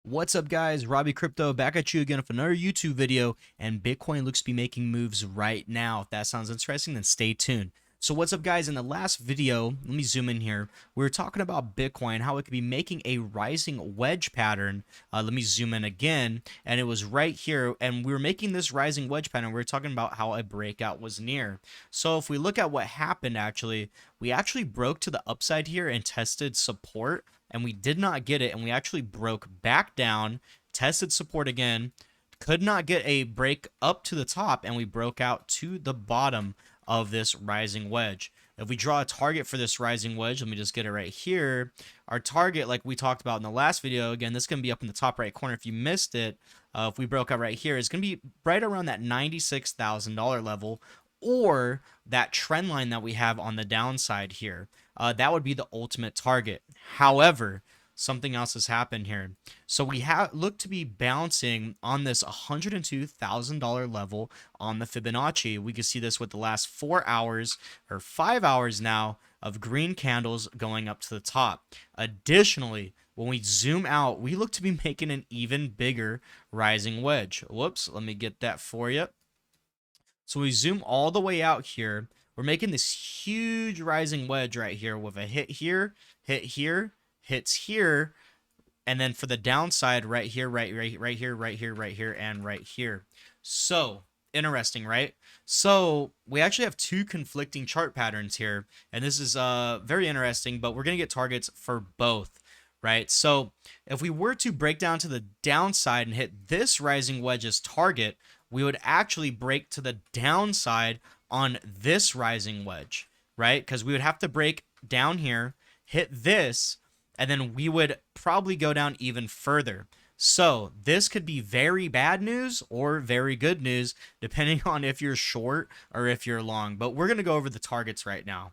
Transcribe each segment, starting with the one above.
What's up, guys? Robbie Crypto back at you again with another YouTube video, and Bitcoin looks to be making moves right now. If that sounds interesting, then stay tuned. So what's up, guys? In the last video, let me zoom in here. We were talking about Bitcoin, how it could be making a rising wedge pattern. Let me zoom in again, and it was right here, and we were making this rising wedge pattern. We were talking about how a breakout was near. So if we look at what happened, we actually broke to the upside here and tested support, and we did not get it, and we actually broke back down, tested support again, could not get a break up to the top, and we broke out to the bottom of this rising wedge. If we draw a target for this rising wedge, let me just get it right here. Our target, like we talked about in the last video, again, this is going to be up in the top right corner if you missed it. If we broke out right here, it's going to be right around that $96,000 level, or that trend line that we have on the downside here. That would be the ultimate target. However, something else has happened here. So we look to be bouncing on this $102,000 level on the Fibonacci. We can see this with the last 4 hours or 5 hours now of green candles going up to the top. Additionally, when we zoom out, we look to be making an even bigger rising wedge. Whoops, let me get that for you. So we zoom all the way out here. We're making this huge rising wedge right here with a hit here, hits here, and then for the downside right here, right here, and right here. So interesting, right? So we actually have two conflicting chart patterns here, and this is very interesting, but we're gonna get targets for both, right? So if we were to break down to the downside and hit this rising wedge as target, we would actually break to the downside on this rising wedge, right? Because we would have to break down here, hit this, and then we would probably go down even further. So this could be very bad news or very good news, depending on if you're short or if you're long. But we're going to go over the targets right now.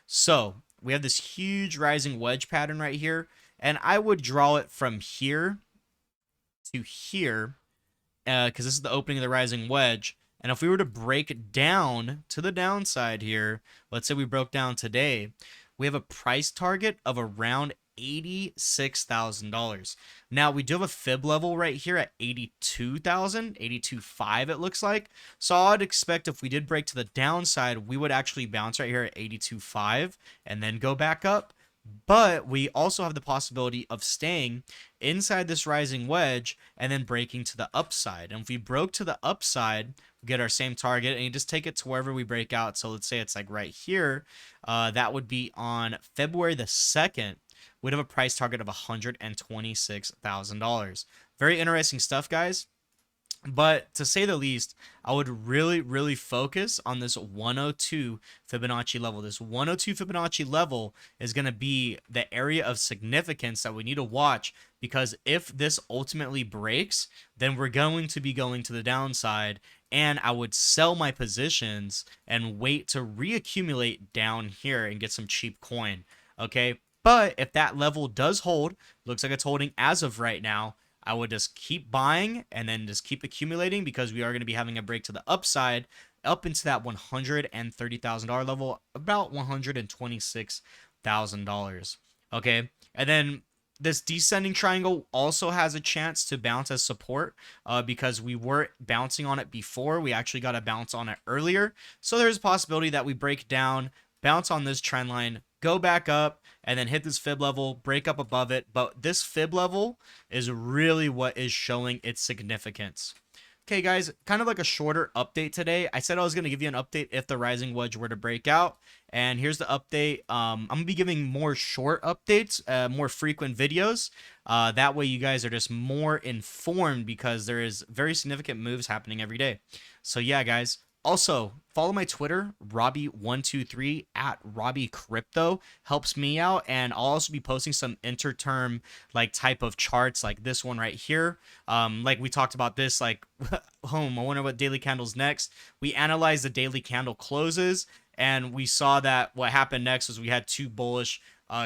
So we have this huge rising wedge pattern right here, and I would draw it from here to here, because this is the opening of the rising wedge. And if we were to break down to the downside here, let's say we broke down today, we have a price target of around $86,000. Now we do have a fib level right here at 82,000, 82.5 it looks like. So I'd expect if we did break to the downside, we would actually bounce right here at 82.5 and then go back up. But we also have the possibility of staying inside this rising wedge and then breaking to the upside. And if we broke to the upside, we get our same target, and you just take it to wherever we break out. So let's say it's like right here. That would be on February the 2nd. We'd have a price target of $126,000. Very interesting stuff, guys. But to say the least, I would really focus on this 102 Fibonacci level. This 102 Fibonacci level is going to be the area of significance that we need to watch, because if this ultimately breaks, then we're going to be going to the downside, and I would sell my positions and wait to reaccumulate down here and get some cheap coin. Okay, but if that level does hold, looks like it's holding as of right now, I would just keep buying and then just keep accumulating, because we are going to be having a break to the upside up into that $130,000 level, about $126,000. Okay, and then this descending triangle also has a chance to bounce as support, because we were bouncing on it before. We actually got a bounce on it earlier. So there's a possibility that we break down, bounce on this trend line, go back up, and then hit this fib level, break up above it. But this fib level is really what is showing its significance. Okay, guys, kind of like a shorter update today. I said I was going to give you an update if the rising wedge were to break out, and here's the update. I'm going to be giving more short updates, more frequent videos. That way you guys are just more informed, because there is very significant moves happening every day. So yeah, guys. Also, follow my Twitter, Robbie123 at Robbie Crypto. Helps me out, and I'll also be posting some interterm like type of charts, like this one right here. Like we talked about this, like I wonder what daily candle's next. We analyzed the daily candle closes, and we saw that what happened next was we had two bullish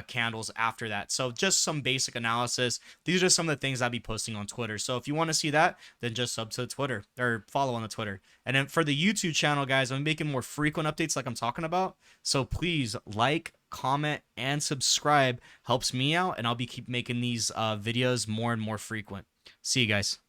candles after that. So just some basic analysis. These are just some of the things I'll be posting on Twitter. So if you want to see that, then just sub to Twitter or follow on the Twitter. And then for the YouTube channel, guys, I'm making more frequent updates like I'm talking about. So please like, comment, and subscribe. Helps me out, and I'll be keep making these videos more and more frequent. See you guys.